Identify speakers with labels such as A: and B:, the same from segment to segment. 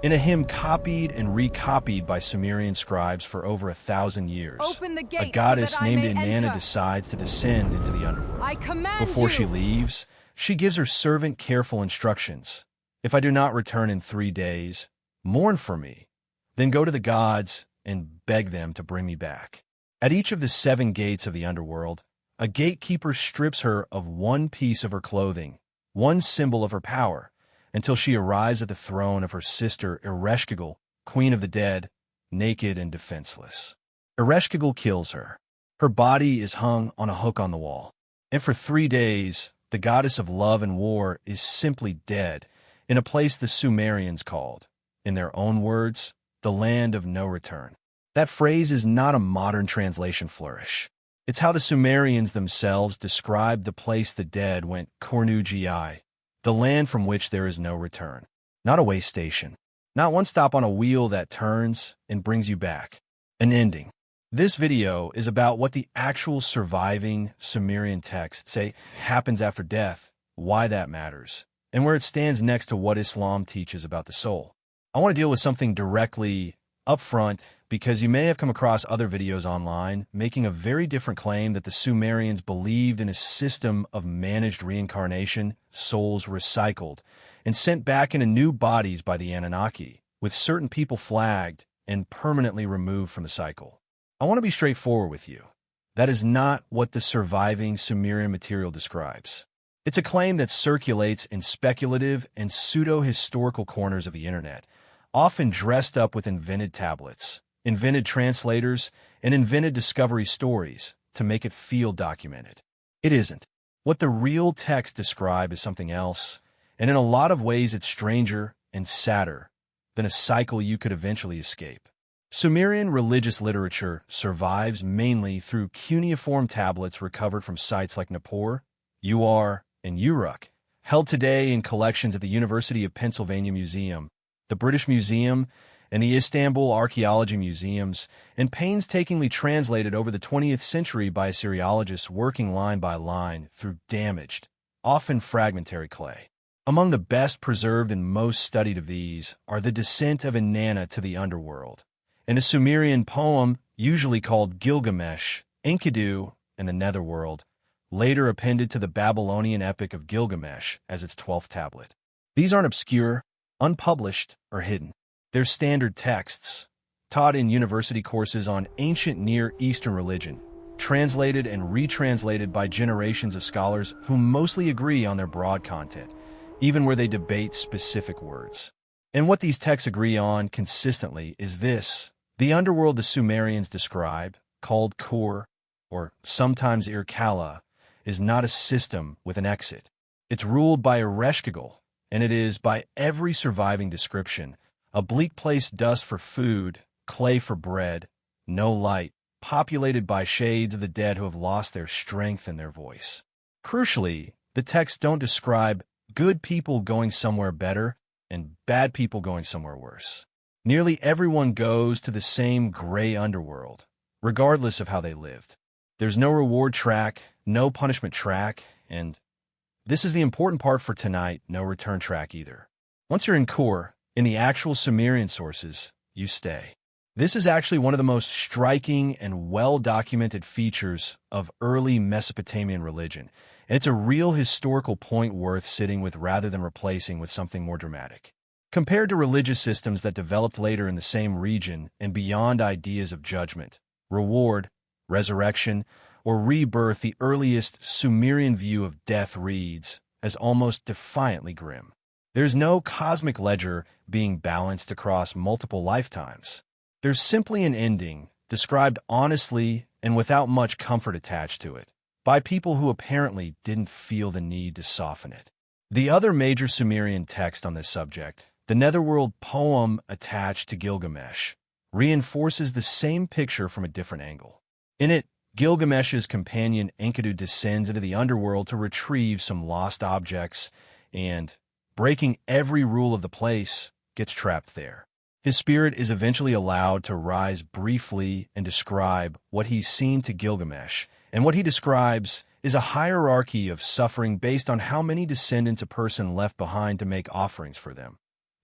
A: In a hymn copied and recopied by Sumerian scribes for over 1,000 years,
B: Open the gate
A: a goddess
B: so that I
A: named
B: may
A: Inanna
B: enter.
A: decides to descend into the underworld.
B: I command
A: Before
B: you.
A: she leaves, she gives her servant careful instructions. If I do not return in 3 days, mourn for me. Then go to the gods and beg them to bring me back. At each of the 7 gates of the underworld, a gatekeeper strips her of one piece of her clothing, one symbol of her power, until she arrives at the throne of her sister Ereshkigal, queen of the dead, naked and defenseless. Ereshkigal kills her. Her body is hung on a hook on the wall. And for 3 days, the goddess of love and war is simply dead in a place the Sumerians called, in their own words, the land of no return. That phrase is not a modern translation flourish. It's how the Sumerians themselves described the place the dead went Kornu-gi, the land from which there is no return. Not a way station. Not one stop on a wheel that turns and brings you back. An ending. This video is about what the actual surviving Sumerian texts say happens after death, why that matters, and where it stands next to what Islam teaches about the soul. I want to deal with something directly up front because you may have come across other videos online making a very different claim that the Sumerians believed in a system of managed reincarnation, souls recycled, and sent back into new bodies by the Anunnaki, with certain people flagged and permanently removed from the cycle. I want to be straightforward with you. That is not what the surviving Sumerian material describes. It's a claim that circulates in speculative and pseudo-historical corners of the internet, often dressed up with invented tablets, invented translators, and invented discovery stories to make it feel documented. It isn't. What the real text describes is something else, and in a lot of ways it's stranger and sadder than a cycle you could eventually escape. Sumerian religious literature survives mainly through cuneiform tablets recovered from sites like Nippur, Uar, and Uruk, held today in collections at the University of Pennsylvania Museum, the British Museum, and the Istanbul Archaeology Museums, and painstakingly translated over the 20th century by Assyriologists working line by line through damaged, often fragmentary clay. Among the best preserved and most studied of these are the descent of Inanna to the underworld, and a Sumerian poem usually called Gilgamesh, Enkidu, and the Netherworld, later appended to the Babylonian epic of Gilgamesh as its 12th tablet. These aren't obscure, unpublished, or hidden. They're standard texts, taught in university courses on ancient Near Eastern religion, translated and retranslated by generations of scholars who mostly agree on their broad content, even where they debate specific words. And what these texts agree on consistently is this: the underworld the Sumerians describe, called Kur, or sometimes Irkalla, is not a system with an exit. It's ruled by Ereshkigal, and it is, by every surviving description, a bleak place dust for food, clay for bread, no light, populated by shades of the dead who have lost their strength and their voice. Crucially, the texts don't describe good people going somewhere better and bad people going somewhere worse. Nearly everyone goes to the same gray underworld, regardless of how they lived. There's no reward track, no punishment track, and this is the important part for tonight, no return track either. Once you're in Kur, in the actual Sumerian sources, you stay. This is actually one of the most striking and well-documented features of early Mesopotamian religion, and it's a real historical point worth sitting with rather than replacing with something more dramatic. Compared to religious systems that developed later in the same region and beyond ideas of judgment, reward, resurrection, or rebirth, the earliest Sumerian view of death reads as almost defiantly grim. There's no cosmic ledger being balanced across multiple lifetimes. There's simply an ending, described honestly and without much comfort attached to it, by people who apparently didn't feel the need to soften it. The other major Sumerian text on this subject, the Netherworld poem attached to Gilgamesh, reinforces the same picture from a different angle. In it, Gilgamesh's companion Enkidu descends into the underworld to retrieve some lost objects and, breaking every rule of the place, gets trapped there. His spirit is eventually allowed to rise briefly and describe what he's seen to Gilgamesh, and what he describes is a hierarchy of suffering based on how many descendants a person left behind to make offerings for them.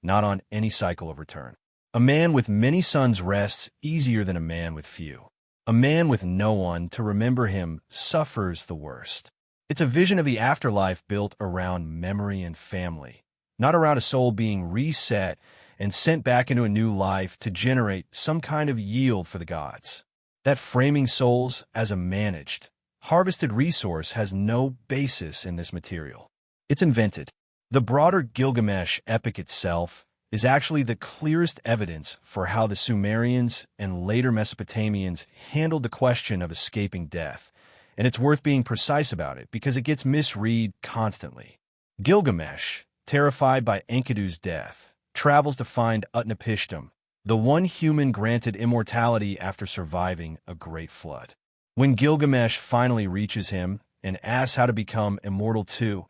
A: not on any cycle of return. A man with many sons rests easier than a man with few. A man with no one to remember him suffers the worst. It's a vision of the afterlife built around memory and family, not around a soul being reset and sent back into a new life to generate some kind of yield for the gods. That framing souls as a managed, harvested resource has no basis in this material. It's invented. The broader Gilgamesh epic itself is actually the clearest evidence for how the Sumerians and later Mesopotamians handled the question of escaping death, and it's worth being precise about it because it gets misread constantly. Gilgamesh, terrified by Enkidu's death, travels to find Utnapishtim, the one human granted immortality after surviving a great flood. When Gilgamesh finally reaches him and asks how to become immortal too,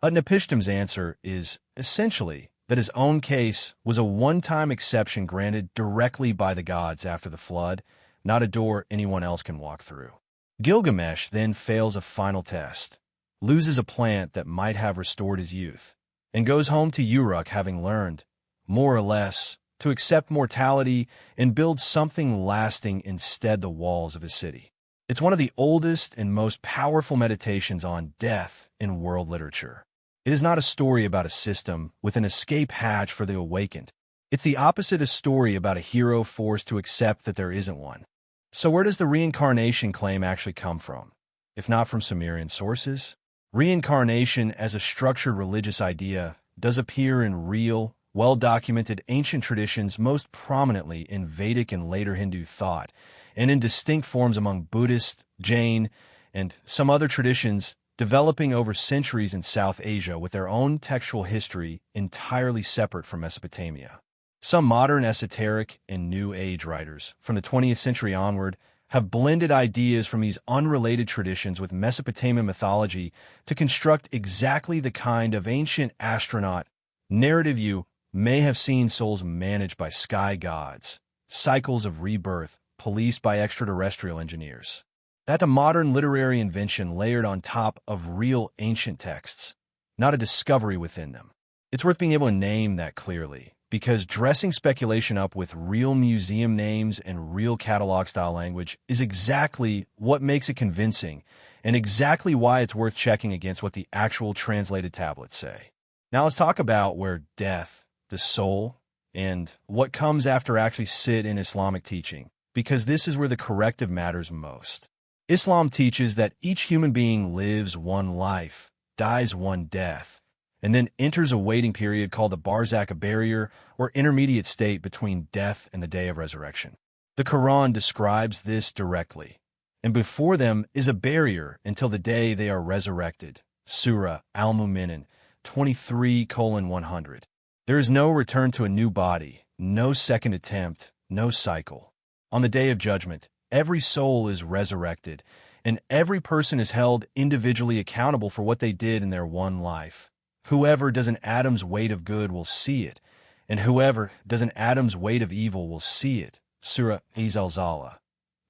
A: Utnapishtim's answer is essentially that his own case was a one-time exception granted directly by the gods after the flood, not a door anyone else can walk through. Gilgamesh then fails a final test, loses a plant that might have restored his youth, and goes home to Uruk having learned, more or less, to accept mortality and build something lasting instead the walls of his city. It's one of the oldest and most powerful meditations on death in world literature. It is not a story about a system with an escape hatch for the awakened. It's the opposite, a story about a hero forced to accept that there isn't one. So where does the reincarnation claim actually come from? If not from Sumerian sources? Reincarnation as a structured religious idea does appear in real, well-documented ancient traditions, most prominently in Vedic and later Hindu thought, and in distinct forms among Buddhist, Jain, and some other traditions developing over centuries in South Asia with their own textual history entirely separate from Mesopotamia. Some modern esoteric and New Age writers from the 20th century onward have blended ideas from these unrelated traditions with Mesopotamian mythology to construct exactly the kind of ancient astronaut narrative you may have seen souls managed by sky gods, cycles of rebirth policed by extraterrestrial engineers. That's a modern literary invention layered on top of real ancient texts, not a discovery within them. It's worth being able to name that clearly, because dressing speculation up with real museum names and real catalog-style language is exactly what makes it convincing and exactly why it's worth checking against what the actual translated tablets say. Now let's talk about where death, the soul, and what comes after actually sit in Islamic teaching, because this is where the corrective matters most. Islam teaches that each human being lives one life, dies one death, and then enters a waiting period called the barzakh, a barrier or intermediate state between death and the day of resurrection. The Quran describes this directly, and before them is a barrier until the day they are resurrected. Surah Al-Mu'minin 23:100. There is no return to a new body, no second attempt, no cycle. On the day of judgment, every soul is resurrected, and every person is held individually accountable for what they did in their one life. Whoever does an atom's weight of good will see it, and whoever does an atom's weight of evil will see it. Surah Az-Zalzala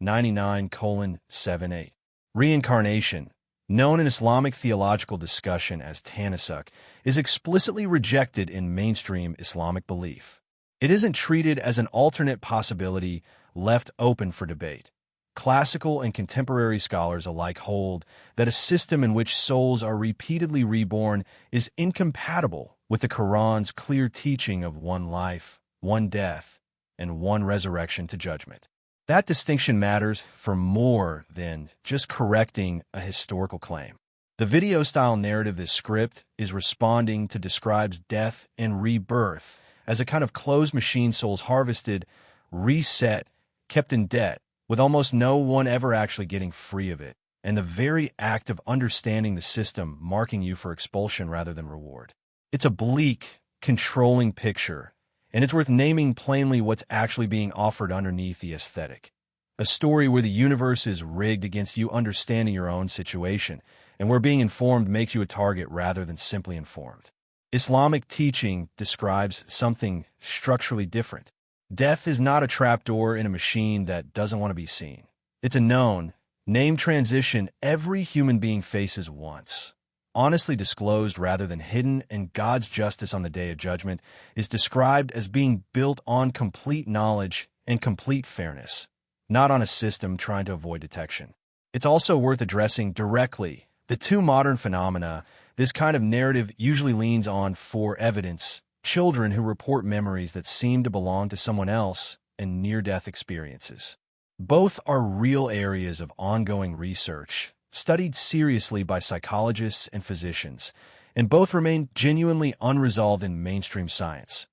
A: 99:7-8. Reincarnation, known in Islamic theological discussion as Tanasuk, is explicitly rejected in mainstream Islamic belief. It isn't treated as an alternate possibility left open for debate. Classical and contemporary scholars alike hold that a system in which souls are repeatedly reborn is incompatible with the Quran's clear teaching of one life, one death, and one resurrection to judgment. That distinction matters for more than just correcting a historical claim. The video-style narrative this script is responding to describes death and rebirth as a kind of closed machine, souls harvested, reset, kept in debt, with almost no one ever actually getting free of it, and the very act of understanding the system marking you for expulsion rather than reward. It's a bleak, controlling picture, and it's worth naming plainly what's actually being offered underneath the aesthetic. A story where the universe is rigged against you understanding your own situation, and where being informed makes you a target rather than simply informed. Islamic teaching describes something structurally different. Death is not a trapdoor in a machine that doesn't want to be seen. It's a known, named transition every human being faces once. honestly disclosed rather than hidden, and God's justice on the Day of Judgment is described as being built on complete knowledge and complete fairness, not on a system trying to avoid detection. It's also worth addressing directly the two modern phenomena this kind of narrative usually leans on for evidence: children who report memories that seem to belong to someone else, and near-death experiences. Both are real areas of ongoing research, studied seriously by psychologists and physicians, and both remain genuinely unresolved in mainstream science.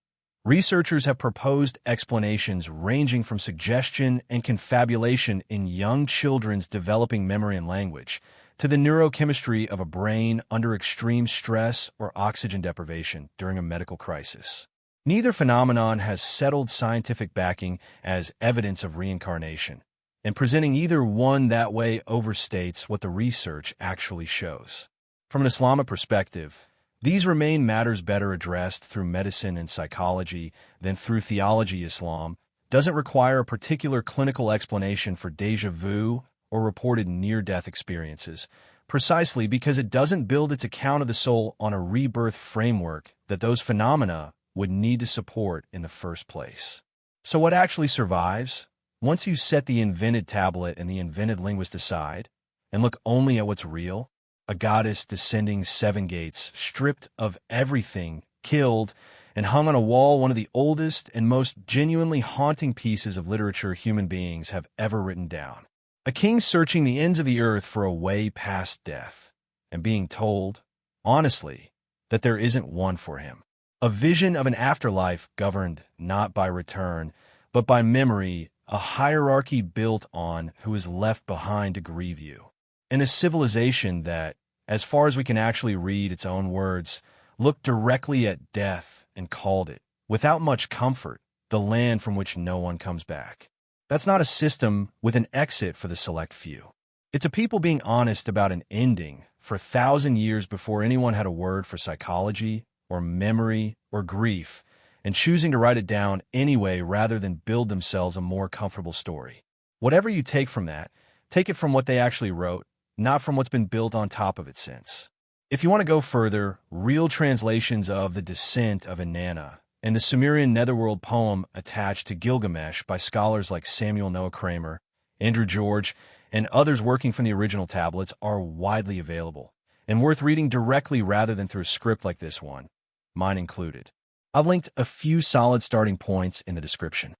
A: Researchers have proposed explanations ranging from suggestion and confabulation in young children's developing memory and language, to the neurochemistry of a brain under extreme stress or oxygen deprivation during a medical crisis. Neither phenomenon has settled scientific backing as evidence of reincarnation, and presenting either one that way overstates what the research actually shows. From an Islamic perspective, these remain matters better addressed through medicine and psychology than through theology. Islam doesn't require a particular clinical explanation for déjà vu or reported near-death experiences, precisely because it doesn't build its account of the soul on a rebirth framework that those phenomena would need to support in the first place. So what actually survives? Once you set the invented tablet and the invented linguist aside, and look only at what's real, a goddess descending 7 gates, stripped of everything, killed, and hung on a wall, one of the oldest and most genuinely haunting pieces of literature human beings have ever written down. A king searching the ends of the earth for a way past death, and being told, honestly, that there isn't one for him. A vision of an afterlife governed not by return, but by memory, a hierarchy built on who is left behind to grieve you. In a civilization that, as far as we can actually read its own words, looked directly at death and called it, without much comfort, the land from which no one comes back. That's not a system with an exit for the select few. It's a people being honest about an ending for 1,000 years before anyone had a word for psychology or memory or grief, and choosing to write it down anyway rather than build themselves a more comfortable story. Whatever you take from that, take it from what they actually wrote, not from what's been built on top of it since. If you want to go further, real translations of The Descent of Inanna and the Sumerian netherworld poem attached to Gilgamesh by scholars like Samuel Noah Kramer, Andrew George, and others working from the original tablets are widely available, and worth reading directly rather than through a script like this one, mine included. I've linked a few solid starting points in the description.